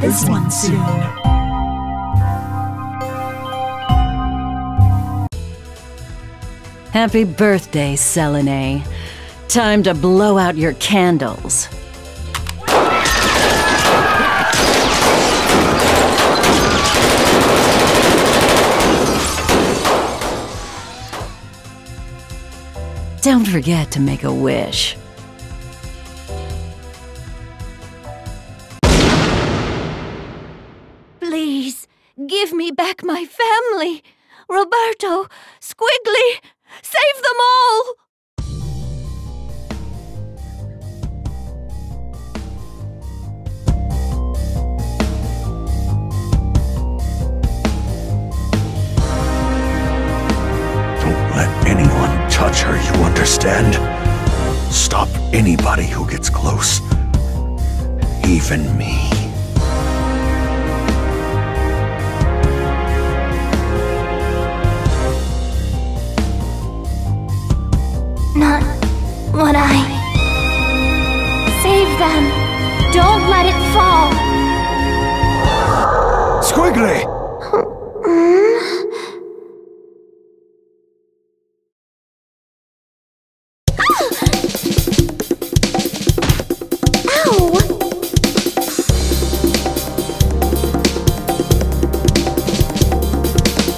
this one soon. Happy birthday, Selene. Time to blow out your candles. Don't forget to make a wish. Please, give me back my family. Roberto, Squigly, save them all! Don't let anyone touch her, you understand? Stop anybody who gets close. Even me. Not what Save them! Don't let it fall! Squigly! Ow!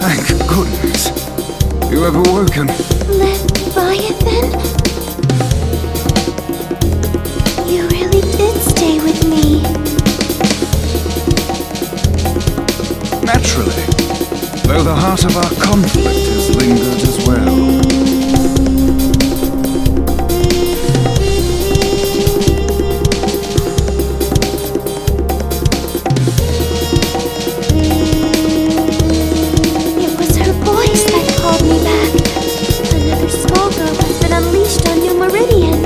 Thank goodness. You have awoken. Leviathan? You really did stay with me. Naturally. Though the heart of our conflict has lingered as well. It was her voice that called me back. Another Skullgirl has been unleashed on New Meridian.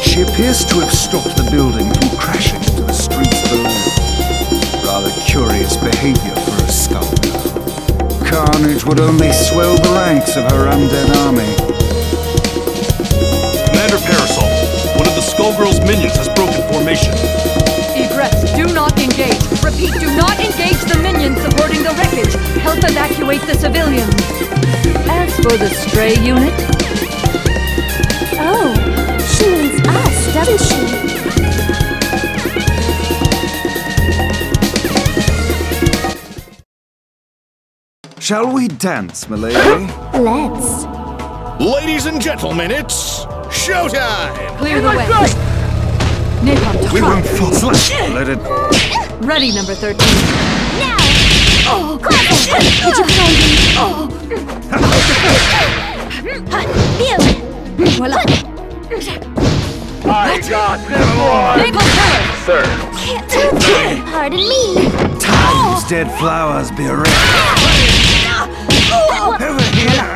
She appears to have stopped the building from crashing into the streets below. Rather curious behavior for a Skullgirl. Carnage would only swell the ranks of her undead army. Commander Parasol, one of the Skullgirls' minions has broken formation. Egress, do not engage. Repeat, do not engage the minions supporting the wreckage. Help evacuate the civilians. As for the stray unit... Oh, she means us, doesn't she? Shall we dance, milady? Let's. Ladies and gentlemen, it's showtime! Clear the way. Napalm to We fire. won't fall. Let it... Ready, number 13. Now! Oh, clap! Would you kindly... Phew! Voila. I got this one! Napalm fire. Sir. Can't do that! Pardon me! Time's dead flowers be ready. Over here.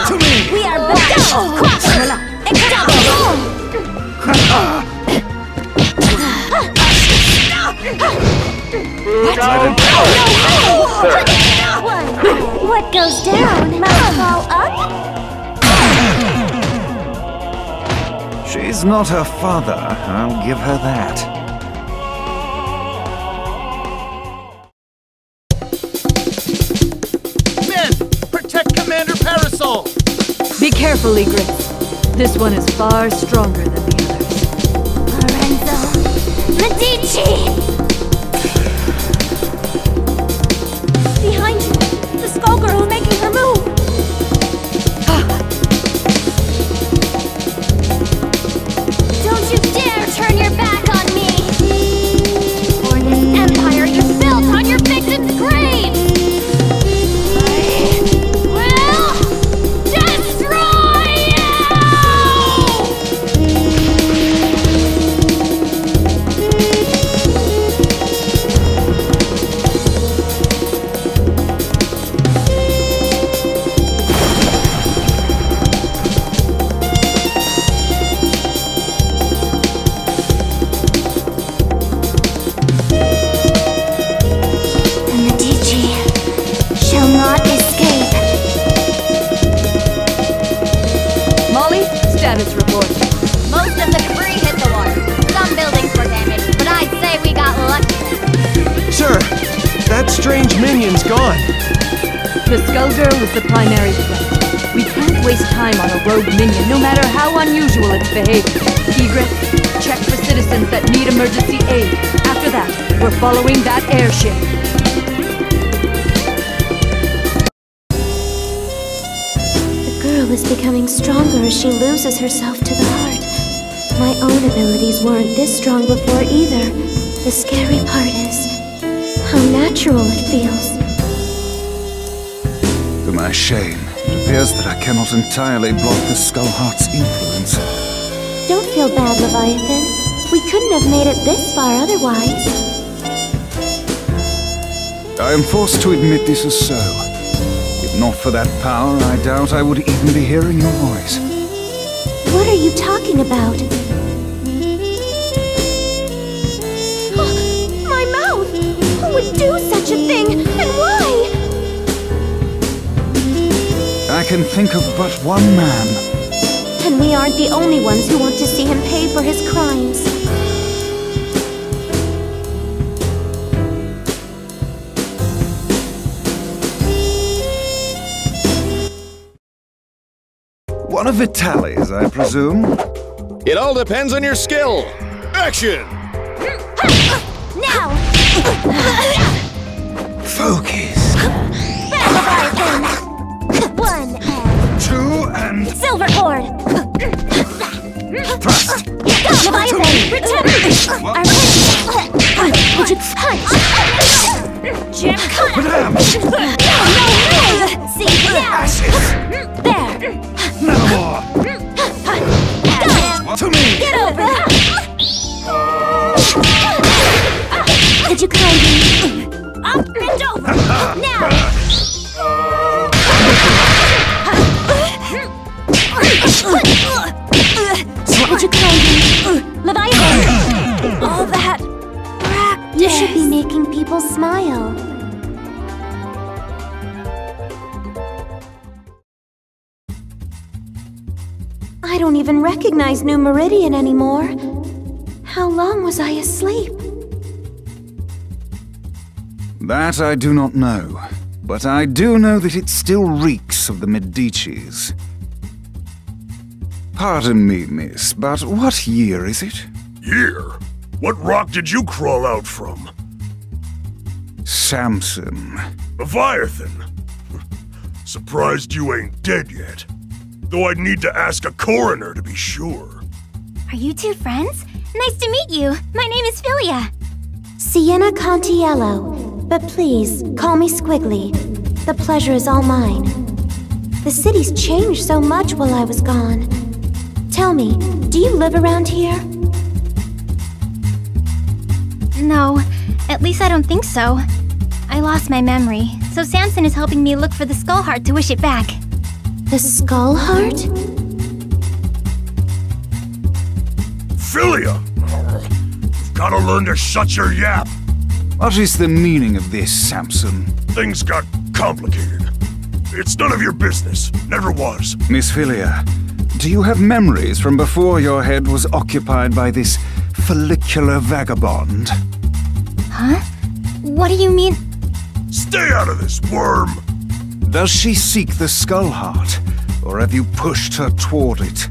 To me. We are back! Voila! What goes down must fall up? She's not her father, I'll give her that. Men, protect Commander Parasol! Be careful, Egress. This one is far stronger than the others. Lorenzo! Medici! Behind you! The Skullgirl making her move! Don't you dare turn your back on me! Or this empire is built on your victim's grave! I will destroy Molly, status report. Most of the debris hit the water. Some buildings That strange minion's gone. The Skullgirl is the primary threat. We can't waste time on a rogue minion, no matter how unusual its behavior. Egress, check for citizens that need emergency aid. After that, we're following that airship. The girl is becoming stronger as she loses herself to the heart. My own abilities weren't this strong before either. The scary part is how natural it feels. To my shame, it appears that I cannot entirely block the Skullheart's influence. Don't feel bad, Leviathan. We couldn't have made it this far otherwise. I am forced to admit this is so. If not for that power, I doubt I would even be hearing your voice. What are you talking about? My mouth! Who would do such a thing? And why? I can think of but one man. And we aren't the only ones who want to see him pay for his crimes. One of Vitaly's, I presume? It all depends on your skill. Action! Now! Focus. One and... 2 and... Silver cord! Thrust! Leviathan! Return! Our heads! Would you punch? Jim, cut Madame! No! See, now! Acid! There! No more! Got him! To me! Get over! Did you kindly... Up and over! Now! Would you kindly... Leviathan! All that... practice... You should be making people smile. I don't even recognize New Meridian anymore. How long was I asleep? That I do not know, but I do know that it still reeks of the Medicis. Pardon me, miss, but what year is it? Year? What rock did you crawl out from? Samson. Leviathan? Surprised you ain't dead yet. Though I'd need to ask a coroner to be sure. Are you two friends? Nice to meet you. My name is Philia. Sienna Contiello, but please, call me Squigly. The pleasure is all mine. The city's changed so much while I was gone. Tell me, do you live around here? No, at least I don't think so. I lost my memory, so Samson is helping me look for the Skullheart to wish it back. The Skullheart? Philia! You've gotta learn to shut your yap. What is the meaning of this, Samson? Things got complicated. It's none of your business. Never was. Miss Philia, do you have memories from before your head was occupied by this follicular vagabond? Huh? What do you mean? Stay out of this, worm! Does she seek the Skullheart, or have you pushed her toward it?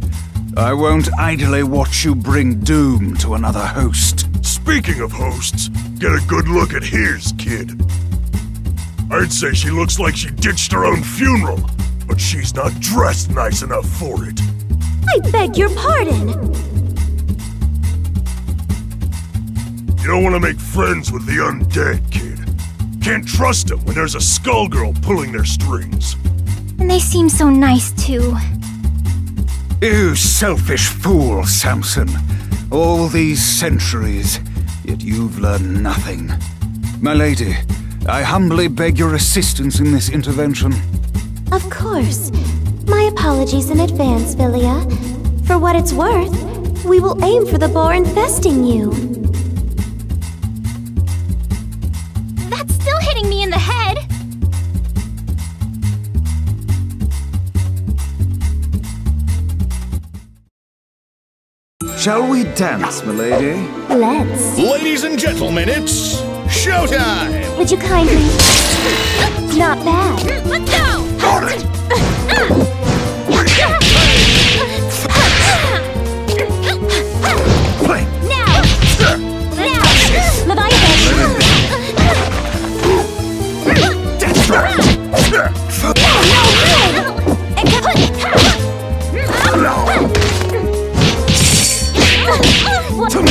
I won't idly watch you bring doom to another host. Speaking of hosts, get a good look at his, kid. I'd say she looks like she ditched her own funeral, but she's not dressed nice enough for it. I beg your pardon! You don't want to make friends with the undead, kid. Can't trust them when there's a Skullgirl pulling their strings. And they seem so nice, too. You selfish fool, Samson. All these centuries, yet you've learned nothing. My lady, I humbly beg your assistance in this intervention. Of course. My apologies in advance, Philia. For what it's worth, we will aim for the boar infesting you. That's still hitting me in the head! Shall we dance, milady? Let's. Ladies and gentlemen, it's Showtime! Would you kindly... Not bad. Let's go! Got it! Play! Now! Leviathan! To me!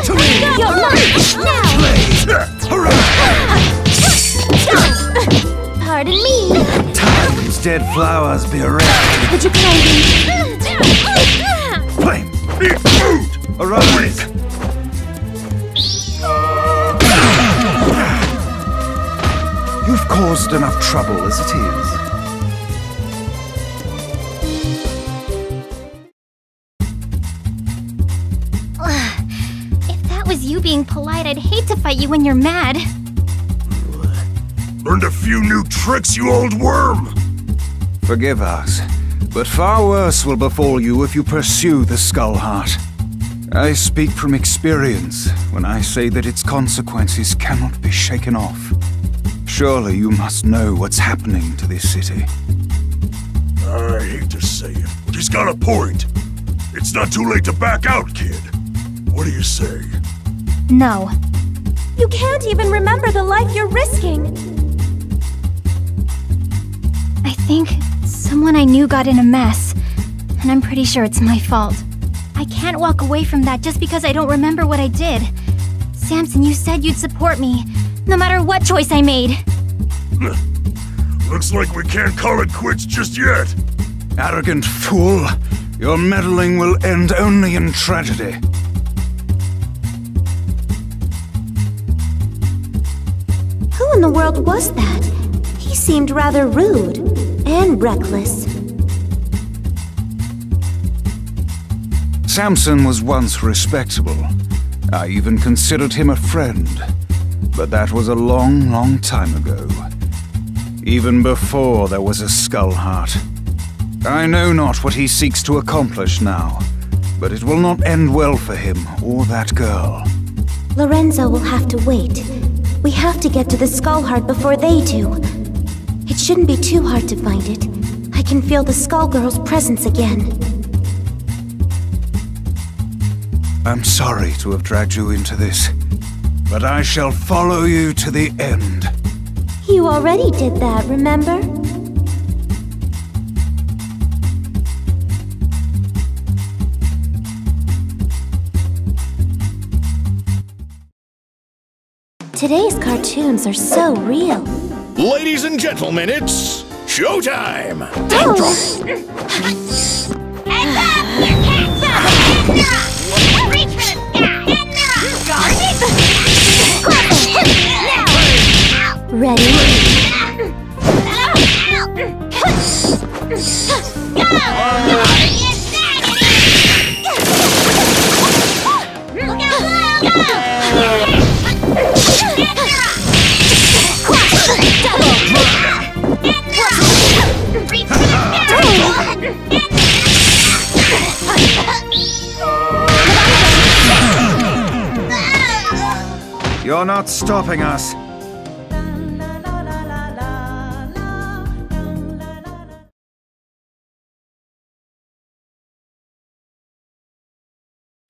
To me! You're mine! Now! Pardon me. Time's dead flowers be red. Would you kindly... Flame! Eat food! Arise! You've caused enough trouble as it is. If that was you being polite, I'd hate to fight you when you're mad. Learned a few new tricks, you old worm! Forgive us, but far worse will befall you if you pursue the Skull Heart. I speak from experience when I say that its consequences cannot be shaken off. Surely you must know what's happening to this city. I hate to say it, but he's got a point. It's not too late to back out, kid. What do you say? No. You can't even remember the life you're risking. I think someone I knew got in a mess, and I'm pretty sure it's my fault. I can't walk away from that just because I don't remember what I did. Samson, you said you'd support me, no matter what choice I made. Looks like we can't call it quits just yet. Arrogant fool! Your meddling will end only in tragedy. Who in the world was that? He seemed rather rude and reckless. Samson was once respectable. I even considered him a friend. But that was a long, long time ago. Even before there was a Skull Heart. I know not what he seeks to accomplish now, but it will not end well for him or that girl. Lorenzo will have to wait. We have to get to the Skull Heart before they do. It shouldn't be too hard to find it. I can feel the Skullgirls' presence again. I'm sorry to have dragged you into this, but I shall follow you to the end. You already did that, remember? Today's cartoons are so real. Ladies and gentlemen, it's showtime! Reach for the sky! Ready? You're not stopping us.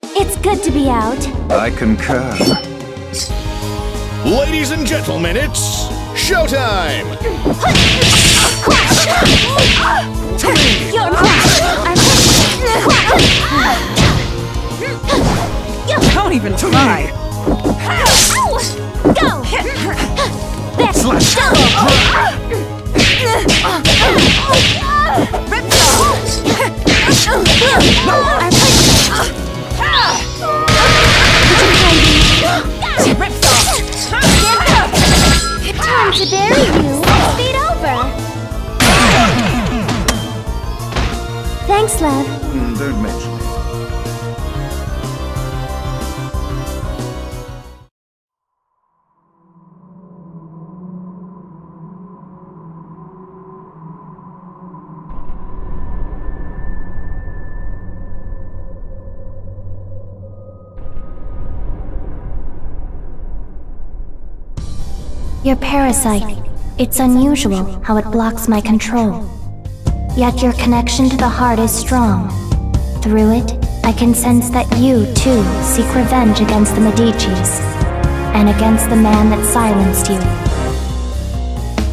It's good to be out. I concur. Ladies and gentlemen, it's showtime! Don't even try. Go! That's time to bury you. Feet over. Thanks, love. Don't mention it. Your parasite. It's unusual how it blocks my control. Yet your connection to the heart is strong. Through it, I can sense that you, too, seek revenge against the Medicis, and against the man that silenced you.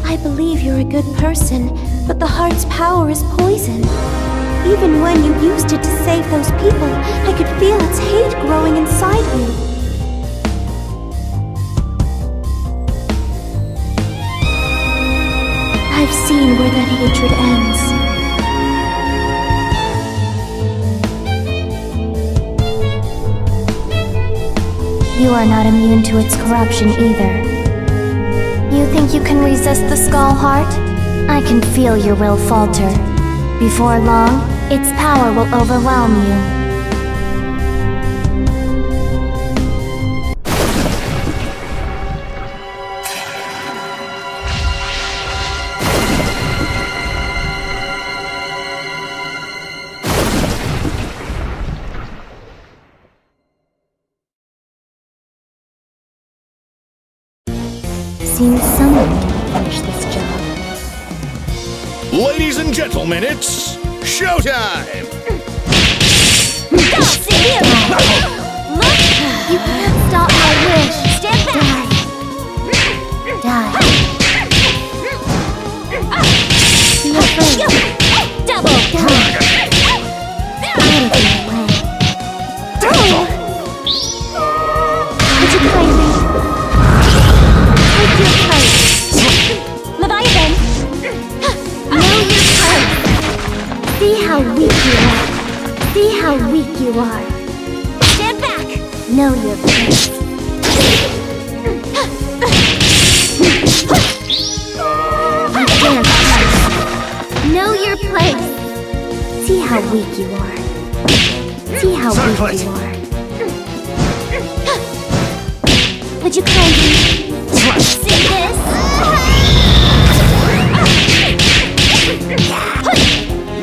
I believe you're a good person, but the heart's power is poison. Even when you used it to save those people, I could feel its hate growing inside you. I've seen where that hatred ends. You are not immune to its corruption either. You think you can resist the Skull Heart? I can feel your will falter. Before long, its power will overwhelm you. Seems someone can finish this job. Ladies and gentlemen, it's showtime! Go, see Look! You can't stop my wish. Stand back! Die. Be afraid. Double! Die. Out of my way. Would you play me? Take your place. Leviathan! Know your place. See how weak you are. See how weak you are. Stand back! Know your place. You dare fight. Know your place. See how weak you are. See how weak you are. Would you kindly See this?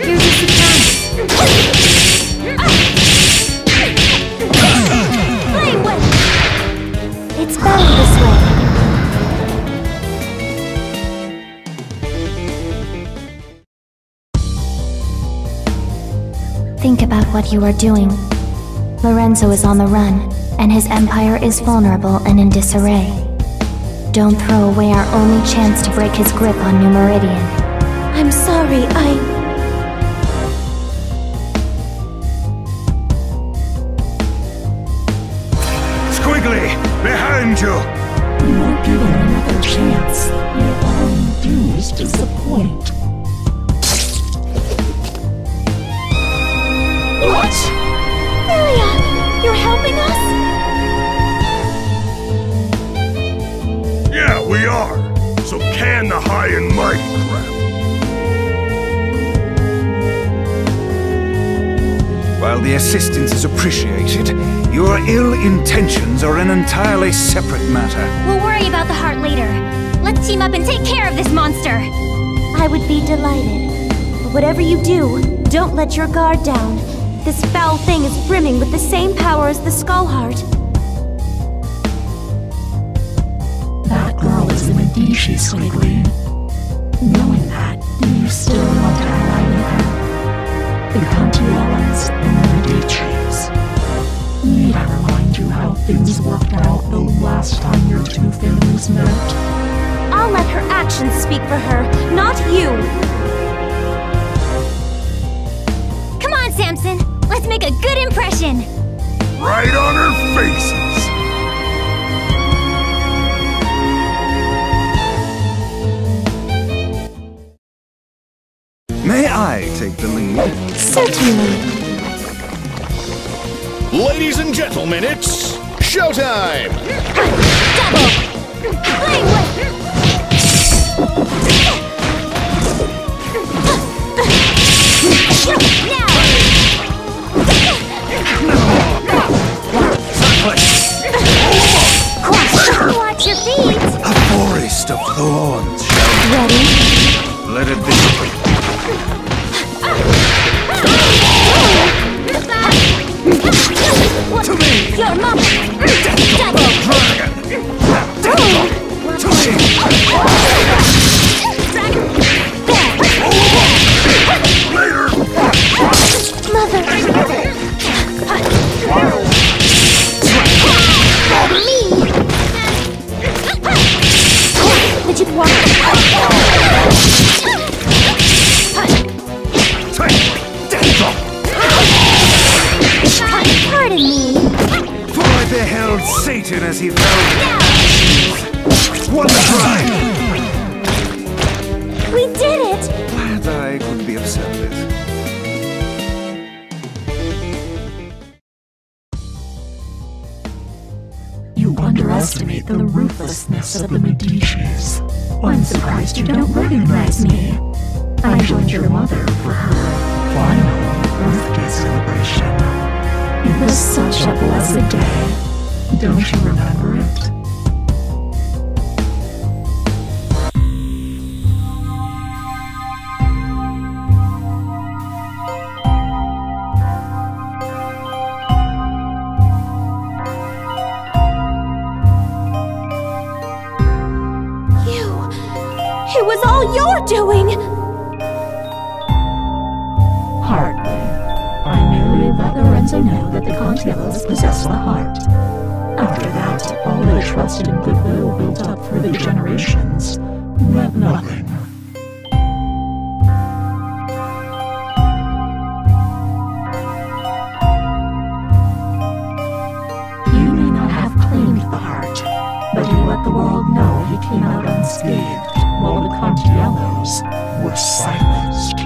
You're just a chance. Flame whip! It's better this way. Think about what you are doing. Lorenzo is on the run, and his empire is vulnerable and in disarray. Don't throw away our only chance to break his grip on New Meridian. I'm sorry, Squigly, behind you! You were given another chance, yet all you do is disappoint. What? Philia, you're helping us? Yeah, we are. So can the high and mighty crap. While the assistance is appreciated, your ill intentions are an entirely separate matter. We'll worry about the heart later. Let's team up and take care of this monster! I would be delighted. But whatever you do, don't let your guard down. This foul thing is brimming with the same power as the Skull Heart. That girl is a Medici, Squigly. Knowing that, do you still want to ally with her? The Cantiellas and the Medicis. Need I remind you how things worked out the last time your two families met? I'll let her actions speak for her, not you! Come on, Samson! Let's make a good impression! Right on her faces! May I take the lead? Certainly. Ladies and gentlemen, it's showtime! Double! Flame whip! Watch your feet! A forest of thorns. Ready? Let it be. To me! Your mom! Double! Dragon! To me! the ruthlessness of the Medicis. I'm surprised you don't recognize me. I joined your mother for her final birthday celebration. It was such a blessed day. Don't you remember it? It was all your doing! Hardly. I merely let Lorenzo know that the Contiellos possess the heart. After that, all the trust and goodwill built up through the generations meant nothing. You may not have claimed the heart, but you let the world know he came out unscathed, while the Contiellos were silenced.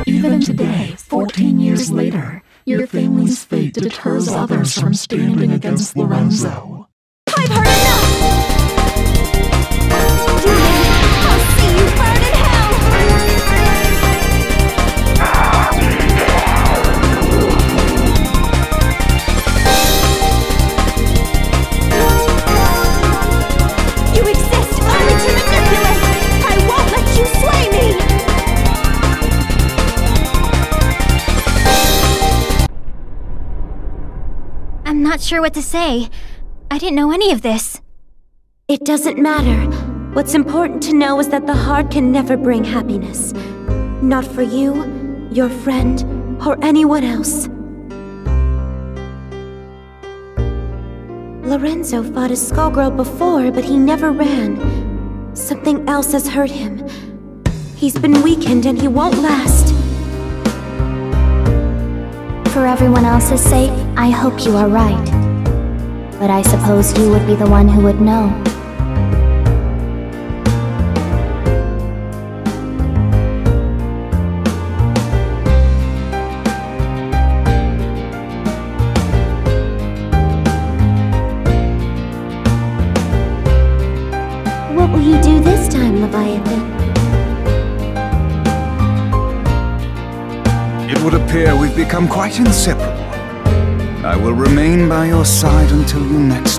Even today, 14 years later, your family's fate deters others from standing against Lorenzo. I've heard enough! Demon, I'll see you burn in hell! You exist only to manipulate! I won't let you slay me! I'm not sure what to say. I didn't know any of this. It doesn't matter. What's important to know is that the heart can never bring happiness. Not for you, your friend, or anyone else. Lorenzo fought a Skullgirl before, but he never ran. Something else has hurt him. He's been weakened and he won't last. For everyone else's sake, I hope you are right. But I suppose you would be the one who would know. What will you do this time, Leviathan? It would appear we've become quite inseparable. I will remain by your side until you next